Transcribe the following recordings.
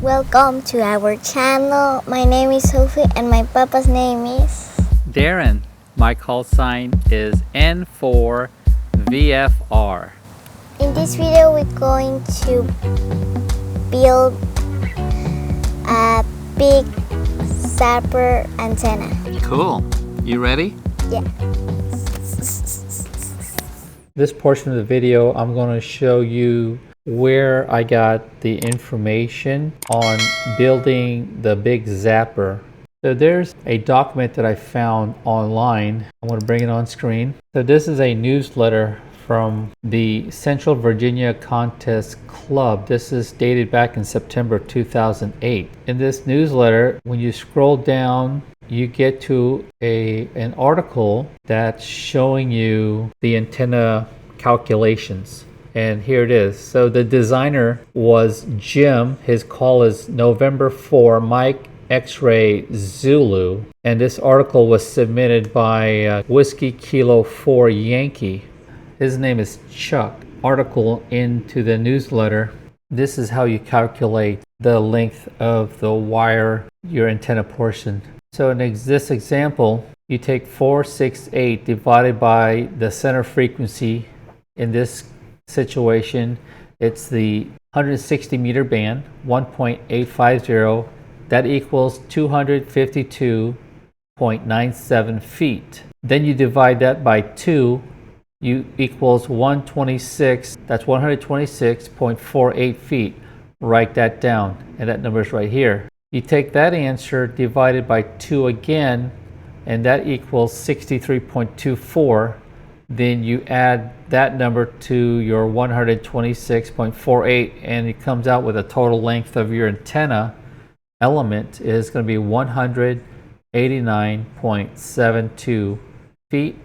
Welcome to our channel. My name is Sophie and my papa's name is Darren. My call sign is N4VFR. In this video we're going to build a Big Zapper antenna. Cool. You ready? Yeah. This portion of the video I'm going to show you where I got the information on building the Big Zapper. So there's a document that I found online. I'm going to bring it on screen. So this is a newsletter from the Central Virginia Contest Club. This is dated back in September 2008. In this newsletter, when you scroll down, you get to an article that's showing you the antenna calculations. And here it is. So the designer was Jim. His call is November 4, Mike X-Ray Zulu. And this article was submitted by Whiskey Kilo 4 Yankee. His name is Chuck. Article into the newsletter. This is how you calculate the length of the wire, your antenna portion. So in this example, you take 468 divided by the center frequency. In this situation, it's the 160 meter band, 1.850. That equals 252.97 feet. Then you divide that by 2, you equals 126. That's 126.48 feet. Write that down, and that number is right here. You take that answer divided by 2 again, and that equals 63.24. Then you add that number to your 126.48, and it comes out with a total length of your antenna element is going to be 189.72 feet.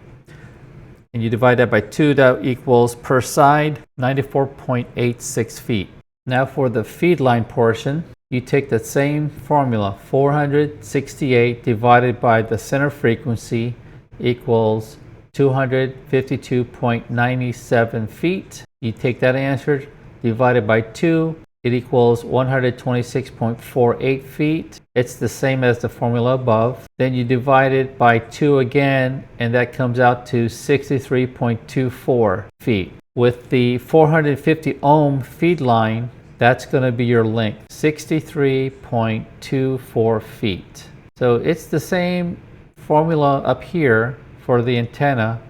And you divide that by 2, that equals per side 94.86 feet. Now for the feed line portion, you take the same formula, 468 divided by the center frequency equals 252.97 feet. You take that answer divided by 2, it equals 126.48 feet. It's the same as the formula above. Then you divide it by 2 again, and that comes out to 63.24 feet. With the 450 ohm feed line, that's going to be your length, 63.24 feet. So it's the same formula up here for the antenna,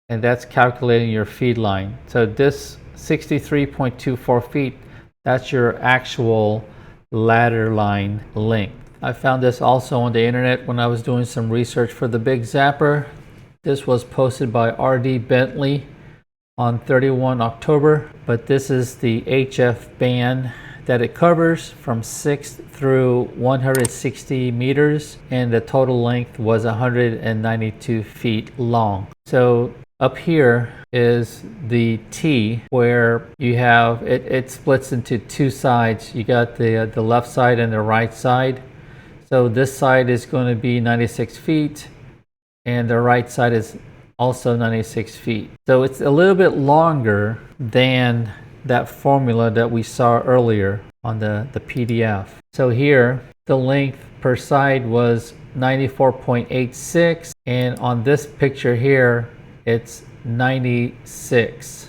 and that's calculating your feed line. So this 63.24 feet, that's your actual ladder line length. I found this also on the internet when I was doing some research for the Big Zapper. This was posted by R.D. Bentley on 31 October, but this is the HF band that it covers from 6 through 160 meters, and the total length was 192 feet long. So up here is the T, where you have it splits into 2 sides. You got the left side and the right side. So this side is going to be 96 feet, and the right side is also 96 feet. So it's a little bit longer than that formula that we saw earlier on the PDF. So here the length per side was 94.86, and on this picture here it's 96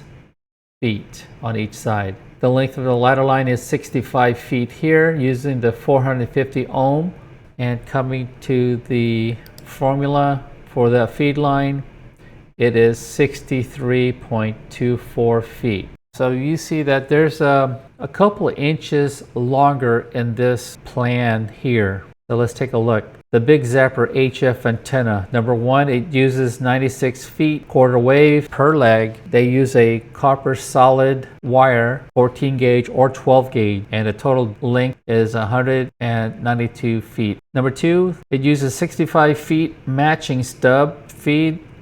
feet on each side. The length of the ladder line is 65 feet here using the 450 ohm, and coming to the formula for the feed line, it is 63.24 feet. So you see that there's a couple of inches longer in this plan here. So let's take a look. The Big Zapper HF antenna. Number 1, it uses 96 feet quarter wave per leg. They use a copper solid wire, 14 gauge or 12 gauge, and the total length is 192 feet. Number 2, it uses 65 feet matching stub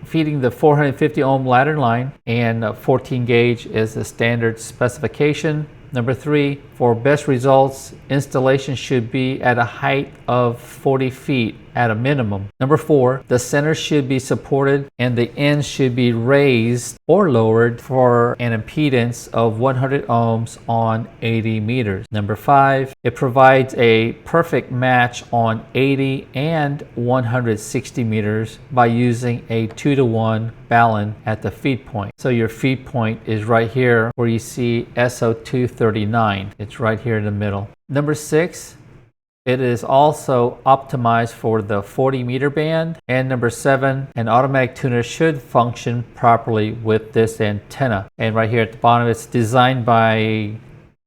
feeding the 450 ohm ladder line, and 14 gauge is the standard specification. Number 3, for best results, installation should be at a height of 40 feet at a minimum. Number 4, the center should be supported and the ends should be raised or lowered for an impedance of 100 ohms on 80 meters. Number 5, it provides a perfect match on 80 and 160 meters by using a 2-to-1 balun at the feed point. So your feed point is right here where you see SO239. It's right here in the middle. Number 6, it is also optimized for the 40 meter band. And number 7, an automatic tuner should function properly with this antenna. And right here at the bottom, it's designed by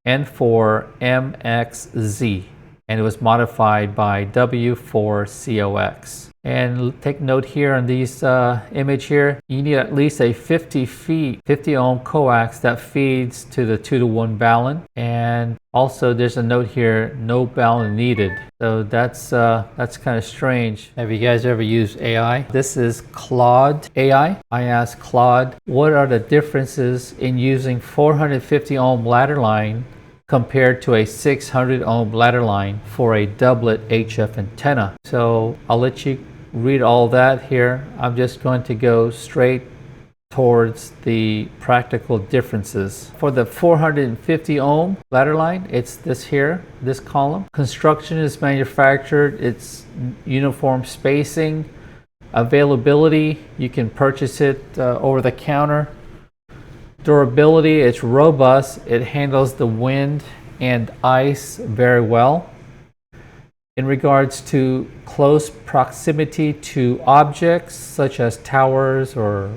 N4MXZ and it was modified by W4COX. And take note here on these image here, you need at least a 50 ohm coax that feeds to the 2-to-1 balun. And also there's a note here, no balun needed. So that's kind of strange. Have you guys ever used AI? This is Claude AI. I asked Claude, what are the differences in using 450 ohm ladder line compared to a 600 ohm ladder line for a doublet HF antenna? So I'll let you read all that here. I'm just going to go straight towards the practical differences. For the 450 ohm ladder line, it's this here, this column. Construction is manufactured, it's uniform spacing. Availability, you can purchase it over the counter. Durability, it's robust, it handles the wind and ice very well. In regards to close proximity to objects such as towers or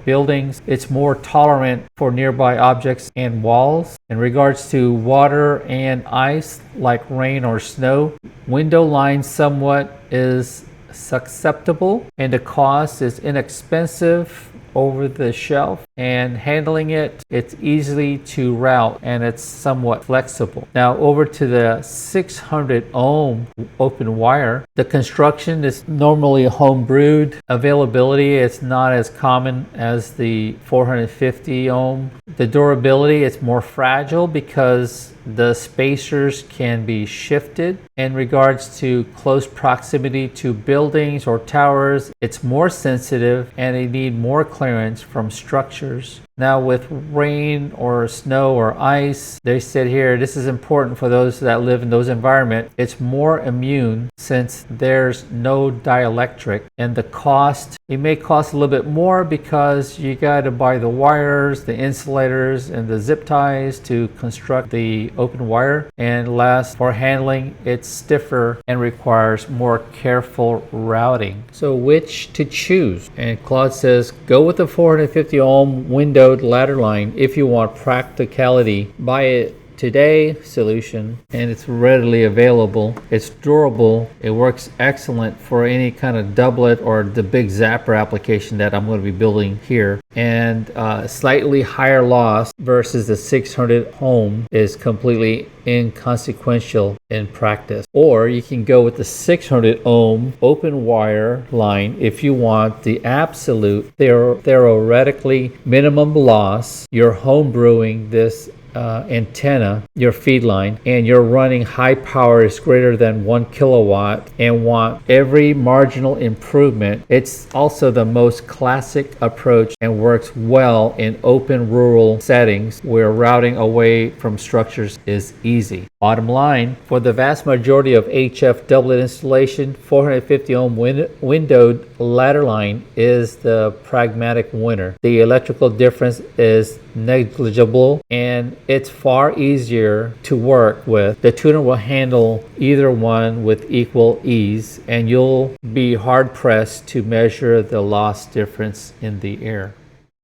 buildings, it's more tolerant for nearby objects and walls. In regards to water and ice like rain or snow, window line somewhat is susceptible and the cost is inexpensive over the shelf, and handling it's easy to route and it's somewhat flexible. Now over to the 600 ohm open wire. The construction is normally home brewed. Availability is not as common as the 450 ohm. The durability, it's more fragile because the spacers can be shifted. In regards to close proximity to buildings or towers, it's more sensitive and they need more clearance from structures. Now with rain or snow or ice, they said here, this is important for those that live in those environments. It's more immune since there's no dielectric, and the cost, it may cost a little bit more because you got to buy the wires, the insulators, and the zip ties to construct the open wire. And last, for handling, it's stiffer and requires more careful routing. So which to choose? And Claude says, go with the 450 ohm windowed ladder line if you want practicality. Buy it today solution and it's readily available. It's durable. It works excellent for any kind of doublet or the Big Zapper application that I'm going to be building here. And slightly higher loss versus the 600 ohm is completely inconsequential in practice. Or you can go with the 600 ohm open wire line if you want the absolute theoretically minimum loss. You're home brewing this antenna, your feed line, and you're running high power is greater than 1 kilowatt and want every marginal improvement. It's also the most classic approach and works well in open rural settings where routing away from structures is easy. Bottom line, for the vast majority of HF doublet installation, 450 ohm windowed ladder line is the pragmatic winner. The electrical difference is negligible and it's far easier to work with. The tuner will handle either one with equal ease and you'll be hard pressed to measure the loss difference in the air.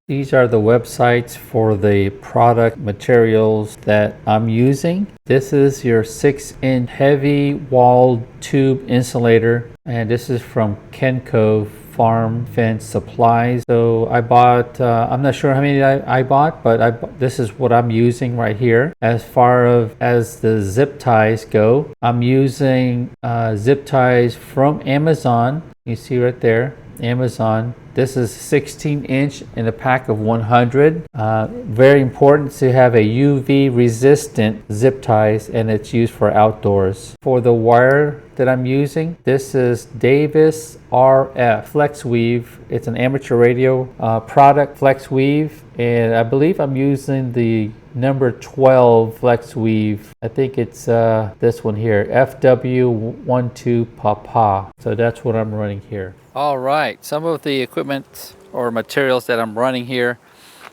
These are the websites for the product materials that I'm using. This is your 6-inch heavy walled tube insulator, and this is from Kenco Farm Fence Supplies. So I bought, I'm not sure how many I bought, but this is what I'm using right here. As far as the zip ties go, I'm using zip ties from Amazon. You see right there, Amazon. This is 16-inch in a pack of 100. Very important to have a UV resistant zip ties, and it's used for outdoors. For the wire that I'm using. This is Davis RF Flex Weave. It's an amateur radio product, Flex Weave, and I believe I'm using the number 12 Flex Weave. I think it's this one here, FW12 Papa. So that's what I'm running here. All right, some of the equipment or materials that I'm running here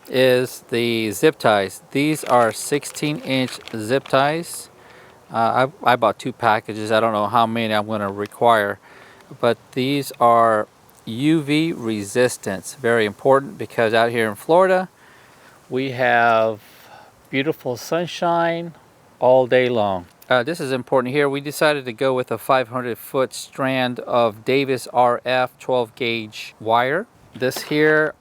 is the zip ties. These are 16-inch zip ties. I bought 2 packages. I don't know how many I'm going to require, but these are UV resistance. Very important because out here in Florida we have beautiful sunshine all day long. This is important here. We decided to go with a 500-foot strand of Davis RF 12 gauge wire. This here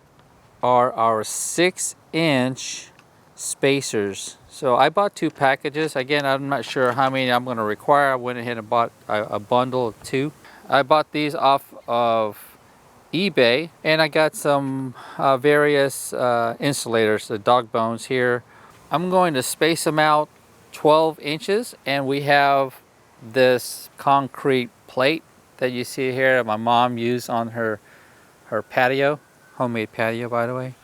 are our 6-inch spacers. So I bought 2 packages. Again, I'm not sure how many I'm going to require. I went ahead and bought a bundle of 2. I bought these off of eBay, and I got some various insulators, the dog bones here. I'm going to space them out 12 inches, and we have this concrete plate that you see here that my mom used on her patio, homemade patio by the way.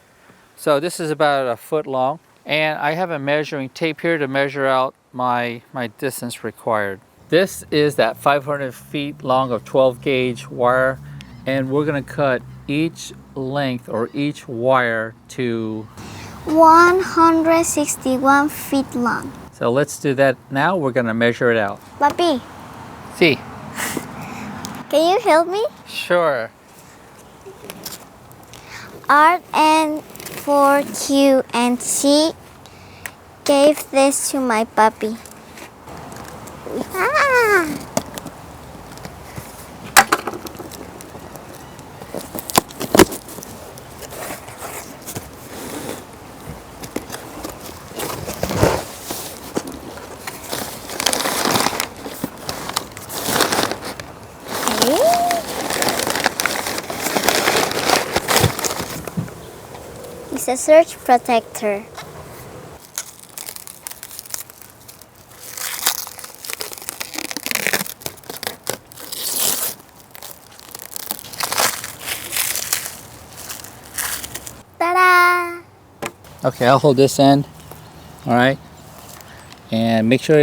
So this is about a foot long, and I have a measuring tape here to measure out my distance required. This is that 500 feet long of 12 gauge wire, and we're going to cut each length or each wire to 161 feet long. So let's do that now. We're going to measure it out. Papi, See? can you help me? Sure. R and 4Q and C gave this to my puppy. Ah! It's a surge protector. Ta-da! Okay, I'll hold this end. All right. And make sure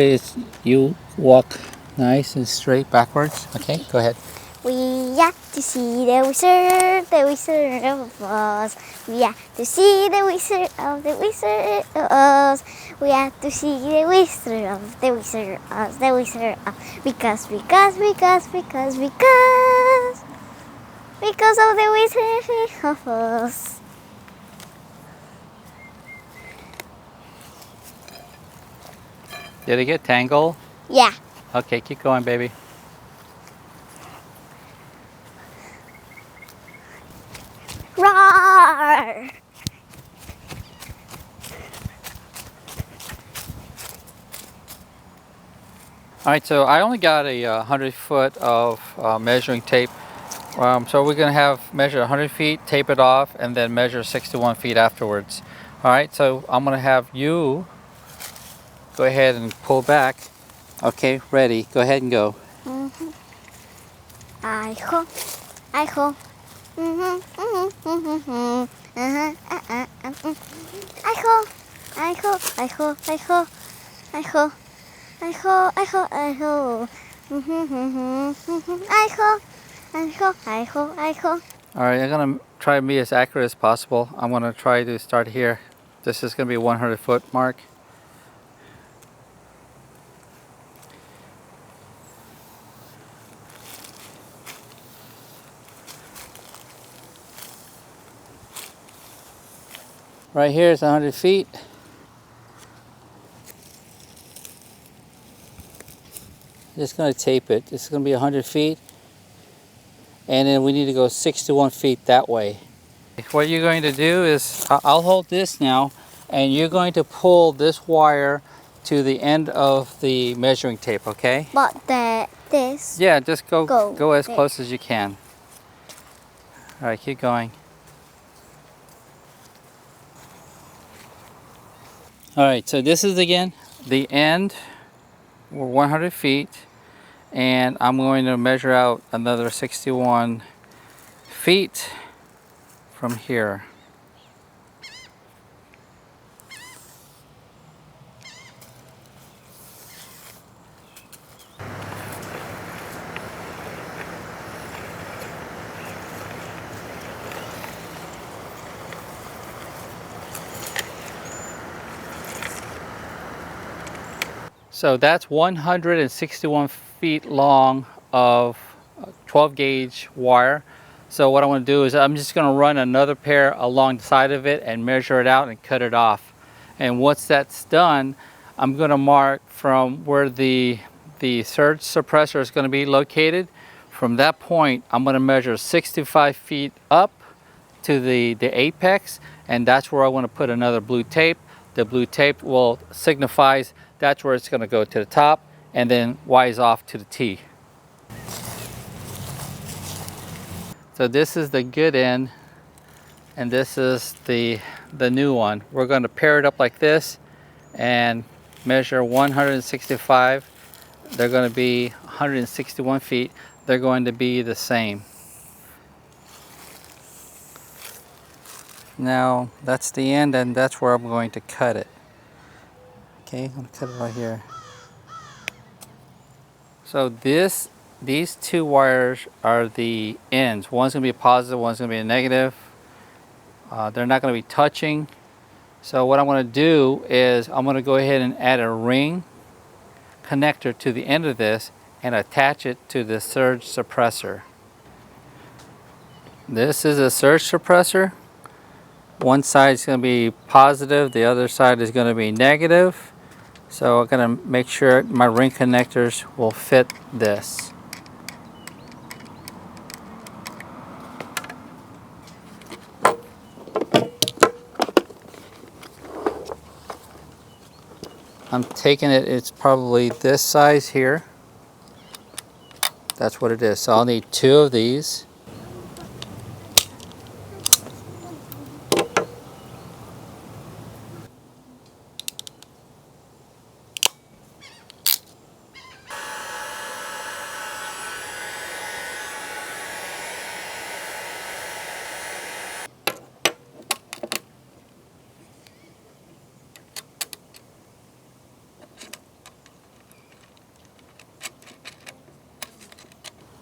you walk nice and straight backwards. Okay, go ahead. We have to see the Wizard of Oz. We have to see the Wizard of Oz. We have to see the Wizard of the Wizard of the Wizard of because of the Wizard of Oz. Did it get tangled? Yeah. Okay, keep going, baby. Roar! All right, so I only got a 100 foot of measuring tape. So we're gonna measure 100 feet, tape it off, and then measure 61 feet afterwards. All right, so I'm gonna have you go ahead and pull back. Okay, ready, go ahead and go. I ho. I ho. I ho. I ho. I ho. I ho. I ho. I ho. I ho. I ho. I ho. I ho. I ho. I ho. I ho. All right, I'm gonna try to be as accurate as possible. I'm gonna try to start here. This is gonna be a 100 foot mark. Right here is 100 feet. Just going to tape it. It's going to be 100 feet. And then we need to go 61 feet that way. What you're going to do is, I'll hold this now, and you're going to pull this wire to the end of the measuring tape, okay? But this. Yeah, just go as there. close as you can. All right, keep going. All right, so this is again the end. We're 100 feet, and I'm going to measure out another 61 feet from here. So that's 161 feet long of 12 gauge wire. So what I want to do is I'm just going to run another pair along the side of it and measure it out and cut it off. And once that's done, I'm going to mark from where the surge suppressor is going to be located. From that point, I'm going to measure 65 feet up to the apex, and that's where I want to put another blue tape. The blue tape will signifies that's where it's going to go to the top, and then wise off to the T. So this is the good end, and this is the new one. We're going to pair it up like this and measure 165. They're going to be 161 feet. They're going to be the same. Now that's the end, and that's where I'm going to cut it. Okay, I'm going to cut it right here. So these two wires are the ends. One's going to be a positive, one's going to be a negative. They're not going to be touching. So what I'm going to do is I'm going to go ahead and add a ring connector to the end of this and attach it to the surge suppressor. This is a surge suppressor. One side is going to be positive, the other side is going to be negative. So I'm going to make sure my ring connectors will fit this. I'm taking it, it's probably this size here. That's what it is. So I'll need 2 of these.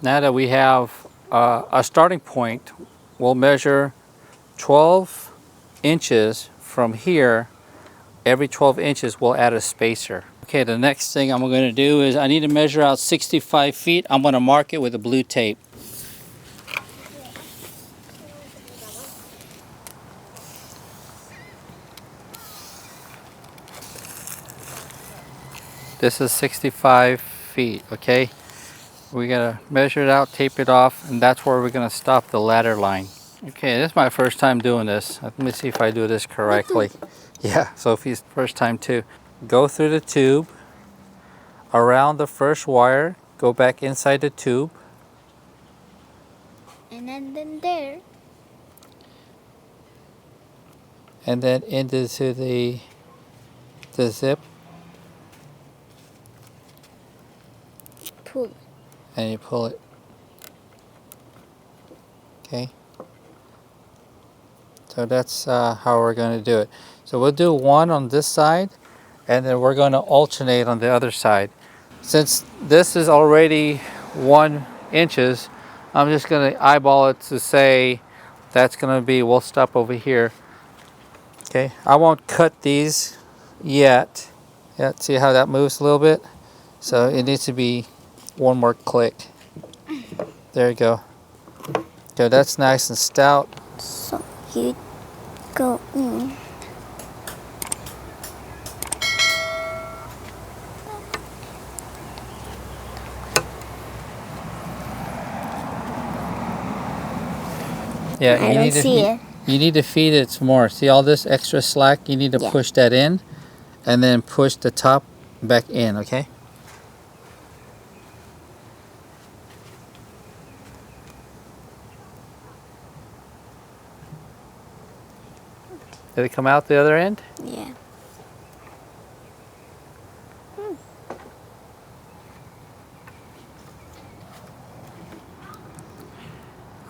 Now that we have a starting point, we'll measure 12 inches from here. Every 12 inches we'll add a spacer. Okay, the next thing I'm going to do is I need to measure out 65 feet. I'm going to mark it with a blue tape. This is 65 feet, okay? We gotta measure it out, tape it off, and that's where we're gonna stop the ladder line. Okay, this is my first time doing this. Let me see if I do this correctly. Yeah, Sophie's first time too. Go through the tube, around the first wire, go back inside the tube. And then there. And then into the zip. Pull. And you pull it. Okay. So that's how we're going to do it. So we'll do one on this side, and then we're going to alternate on the other side. Since this is already 1 inches, I'm just going to eyeball it to say that's going to be, we'll stop over here. Okay, I won't cut these yet. Yeah, see how that moves a little bit? So it needs to be one more click. There you go. Okay, that's nice and stout. So you go in. Yeah, I don't see it. You need to feed it some more. See all this extra slack? You need to push that in and then push the top back in, okay? Did it come out the other end? Yeah.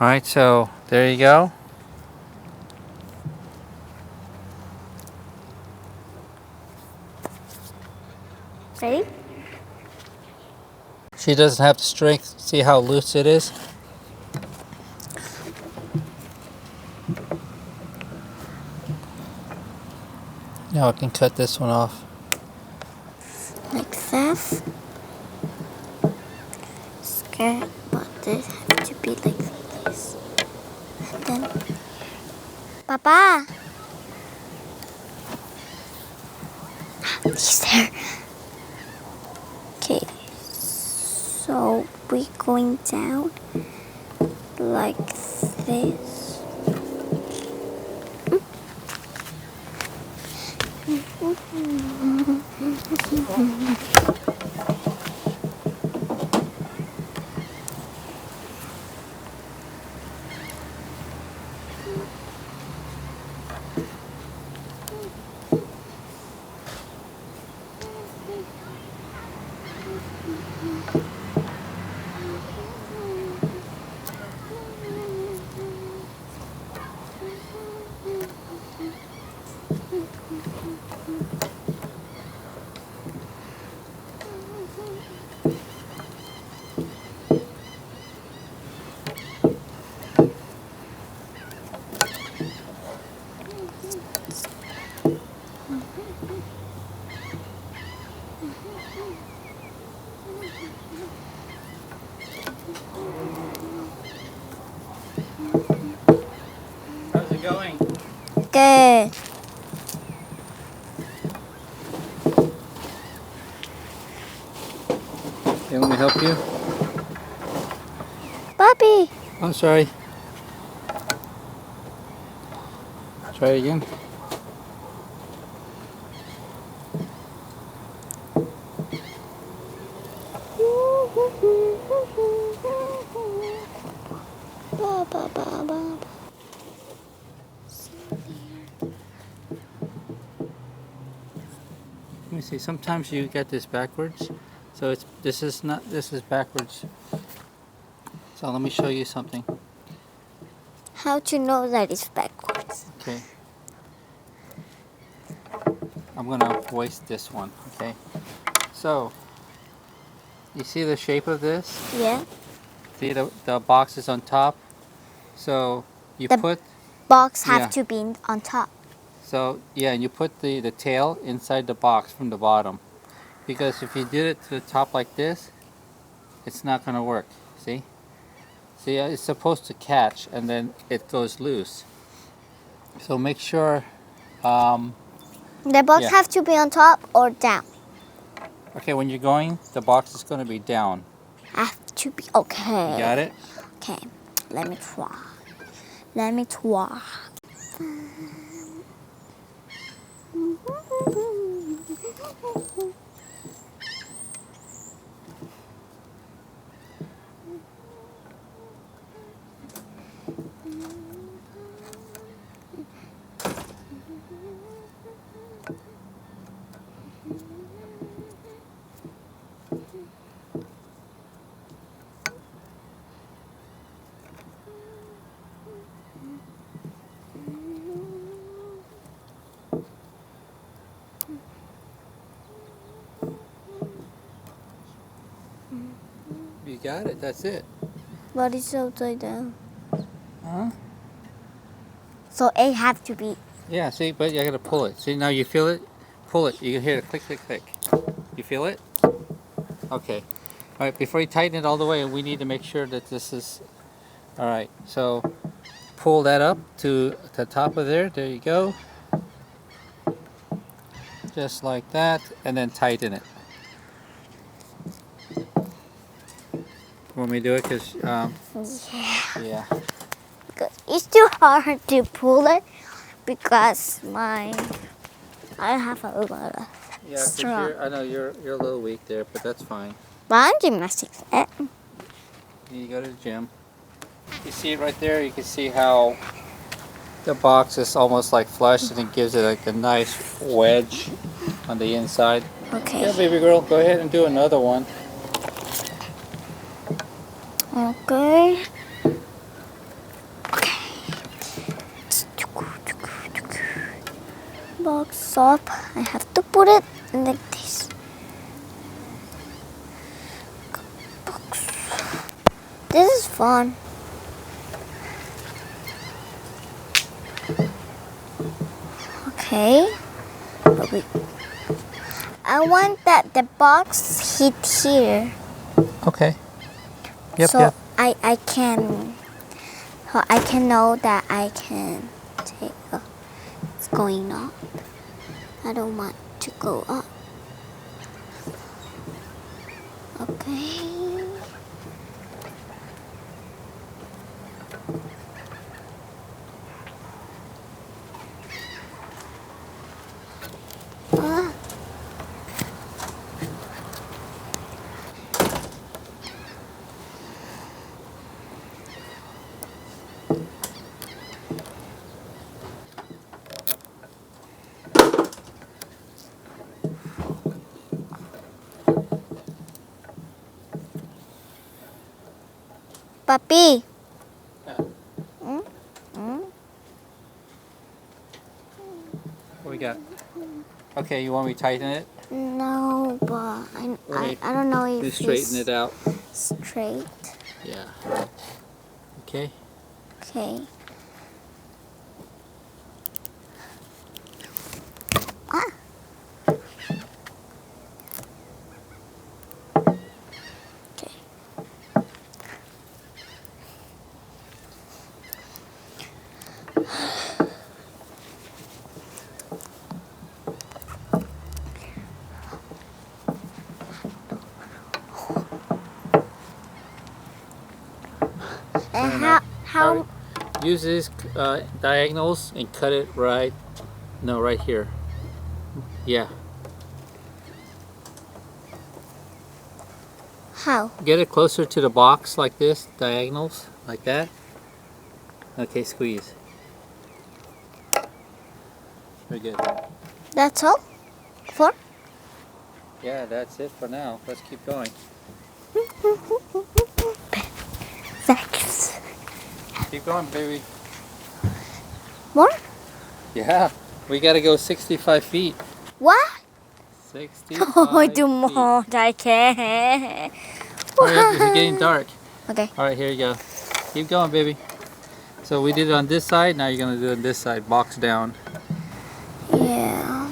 All right, so there you go. Ready? She doesn't have the strength. See how loose it is? Now I can cut this one off. Like that. Scared, but this has to be like this. And then, Papa. He's there. Okay, so we're going down like this. How's it going? Good. Okay, let me help you. Bobby. I'm sorry. Try it again. Ba, ba, ba, ba. Let me see. Sometimes you get this backwards. So this is backwards. So let me show you something. How to know that it's backwards? Okay. I'm gonna waste this one. Okay. So you see the shape of this? Yeah. See the box is on top. So you The put box have Yeah. to be on top. So yeah, and you put the tail inside the box from the bottom. Because if you did it to the top like this, it's not gonna work. See? See, it's supposed to catch and then it goes loose. So make sure, The box Yeah. have to be on top or down. okay, when you're going, the box is gonna be down. Have to be okay. You got it? Okay, let me try. Let me try. You got it, that's it. But it's upside down. Huh? So it have to be. Yeah, see, but you gotta pull it. See, now you feel it? Pull it. You can hear it click, click, click. You feel it? Okay. All right, before you tighten it all the way, we need to make sure that this is... All right, so pull that up to the top of there. There you go. Just like that, and then tighten it. Want me to do it? Because, yeah. Because it's too hard to pull it because I have a lot of Yeah, 'cause strong. I know you're a little weak there, but that's fine. But I'm gymnastics. You go to the gym. You see it right there? You can see how the box is almost like flush and it gives it like a nice wedge on the inside. Okay. Yeah, baby girl, go ahead and do another one. Okay. up, I have to put it like this. Box. This is fun. Okay. But I want that the box hit here. Okay. Yep, So yep. I can know that I can take it's going up. I don't want to go up. Okay. Ah. Papi. What we got? Okay, you want me to tighten it? No, but I don't know if You straighten it's it out. straight. Yeah. Okay. Okay. Ah. Okay. And how Use these diagonals and cut it right. No, right here. Yeah. how? Get it closer to the box like this, diagonals, like that. Okay, squeeze. Very good. That's all? For? Yeah, that's it for now. Let's keep going. Thanks. Keep going, baby. More? Yeah, we gotta go 65 feet. What? 65 Oh, do feet. more. I can't. Hurry up, it's getting dark. Okay. All right, here you go. Keep going, baby. So we did it on this side, now you're gonna do it on this side, box down. Yeah.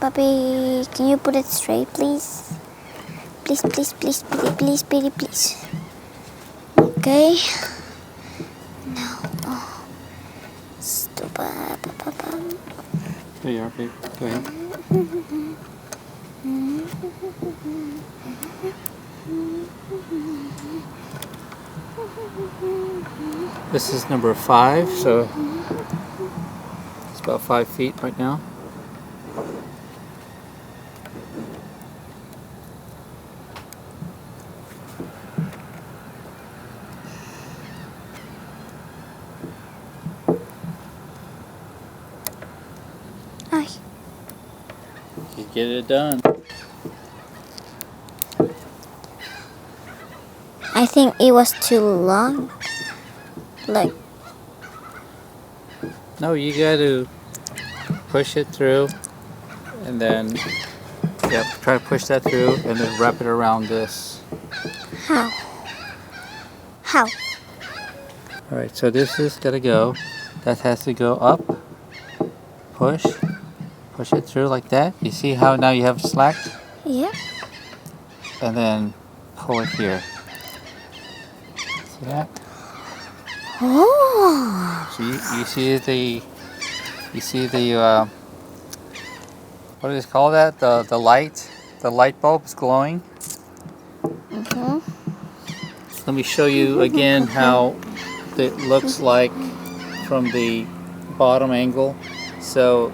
Papi, can you put it straight, please? Please, please, please, please, please, please, please. Okay. Now, oh, stupid. Here you are, baby. Go ahead. This is number 5, so it's about 5 feet right now. Ay. You get it done. I think it was too long. Like, No, you got to push it through and then try to push that through and then wrap it around this. how? How? All right, so this is gotta go. That has to go up. Push it through like that. You see how now you have slack? Yeah. And then pull it here. See that? Oh. So you see the what do they call that? The light bulb is glowing. Let me show you again how it looks like from the bottom angle. So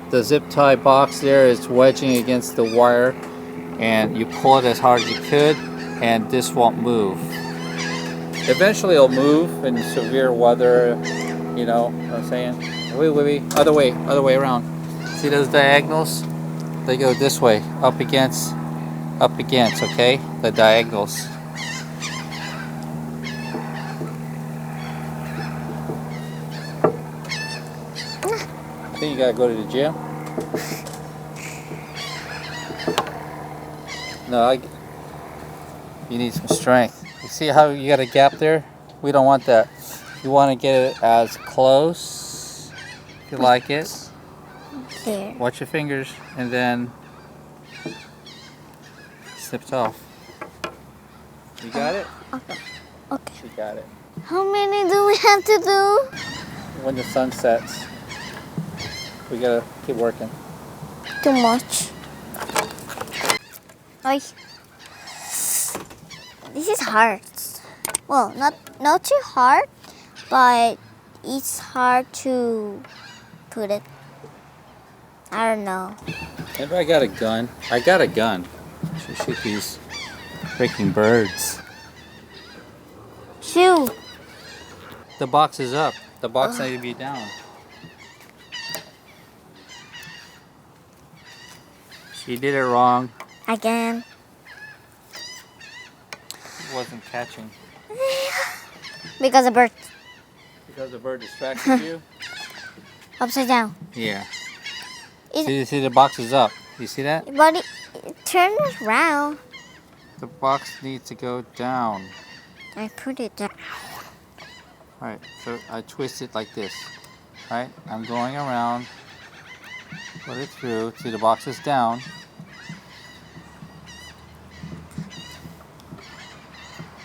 the zip tie box there is wedging against the wire, and you pull it as hard as you could, and this won't move. Eventually it'll move in severe weather, you know what I'm saying? Wait, other way around. See those diagonals? They go this way, up against, okay? The diagonals. think you gotta go to the gym? No, you need some strength. You see how you got a gap there? We don't want that. You want to get it as close, if you like it. There. Watch your fingers, and then snip it off. You got it? Okay. Okay. You got it. How many do we have to do? When the sun sets, we gotta keep working. Too much. Ay. This is hard. Well, not too hard, but it's hard to put it. I don't know. Maybe I got a gun. I got a gun. Should shoot these freaking birds. Shoot. The box is up. The box needs to be down. She did it wrong. Again. It wasn't catching. Because the bird. Because the bird distracted you? Upside down. Yeah. It, See the box is up. You see that? but it turned around. The box needs to go down. I put it down. Alright, so I twist it like this. Right? I'm going around. Put it through. See the box is down.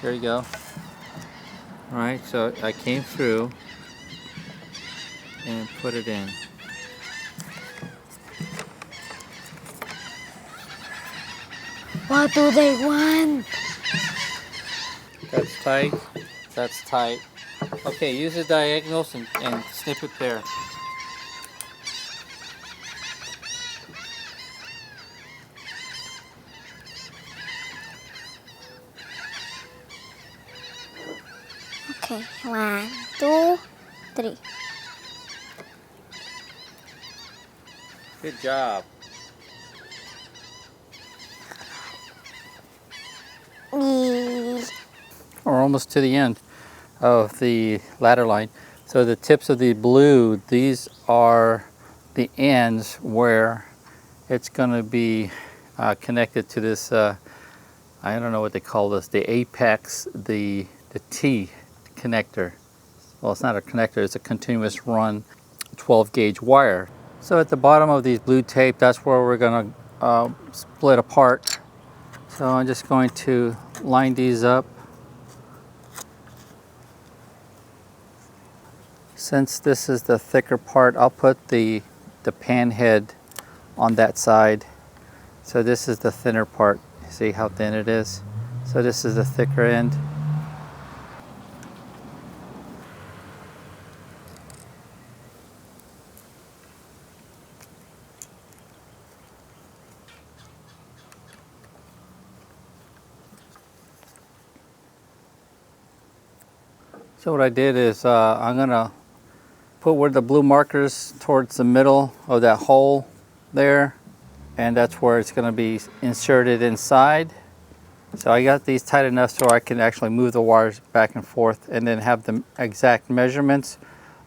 There you go. Alright, so I came through and put it in. What do they want? That's tight. That's tight. Okay, use the diagonals and snip it there. Okay, 1, 2, 3. Good job. We're almost to the end of the ladder line. So the tips of the blue, these are the ends where it's going to be connected to this, I don't know what they call this, the apex, the T connector. Well, it's not a connector, it's a continuous run 12 gauge wire. So at the bottom of these blue tape, that's where we're going to split apart. So I'm just going to line these up. Since this is the thicker part, I'll put the pan head on that side. So this is the thinner part. See how thin it is? So this is the thicker end. So what I did is I'm gonna put where the blue markers towards the middle of that hole there, and that's where it's gonna be inserted inside. So I got these tight enough so I can actually move the wires back and forth and then have the exact measurements.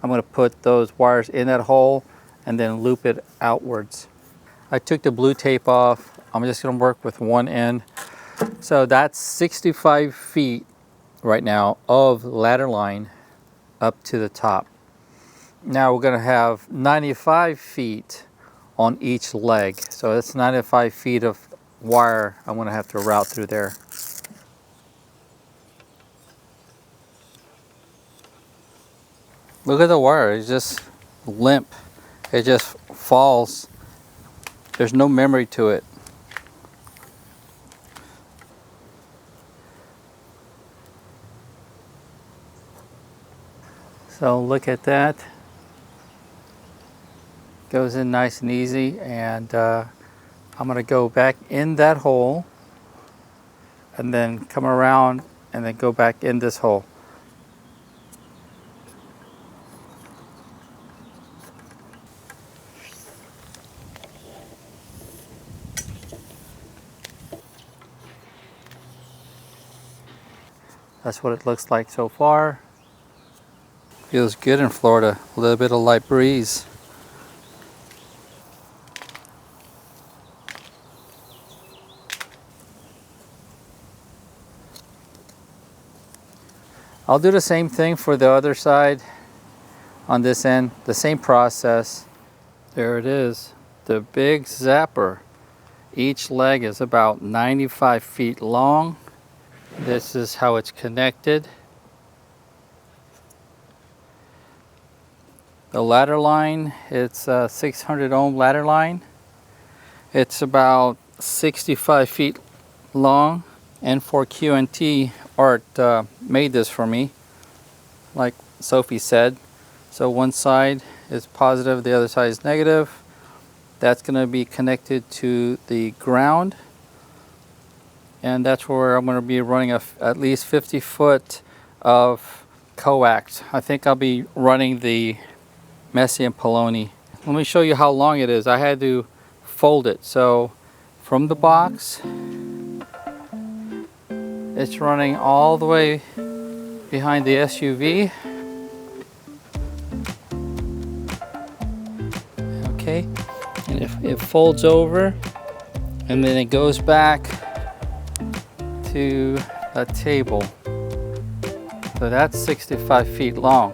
I'm gonna put those wires in that hole and then loop it outwards. I took the blue tape off. I'm just gonna work with one end. So that's 65 feet right now of ladder line up to the top. Now we're going to have 95 feet on each leg. So that's 95 feet of wire I'm going to have to route through there. Look at the wire, it's just limp. It just falls. There's no memory to it. So look at that. Goes in nice and easy, and I'm going to go back in that hole and then come around and then go back in this hole. That's what it looks like so far. Feels good in Florida. A little bit of light breeze. I'll do the same thing for the other side on this end, the same process. There it is, the Big Zapper. Each leg is about 95 feet long. This is how it's connected. The Ladderline, it's a 600 ohm Ladderline. It's about 65 feet long. N4QNT Art made this for me, like Sophie said. So one side is positive, the other side is negative. That's going to be connected to the ground. And that's where I'm going to be running at least 50 foot of coax. I think I'll be running the Messi and Poloni. Let me show you how long it is. I had to fold it. So from the box, it's running all the way behind the SUV. Okay, and it folds over and then it goes back to a table. So that's 65 feet long.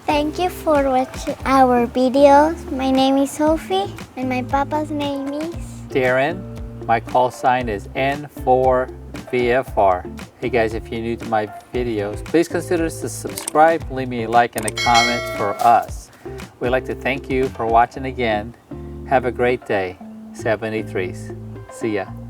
Thank you for watching our videos. My name is Sophie and my papa's name is Darren. My call sign is N4VFR. Hey guys, if you're new to my videos, please consider to subscribe, leave me a like and a comment for us. We'd like to thank you for watching again. Have a great day. 73s. See ya.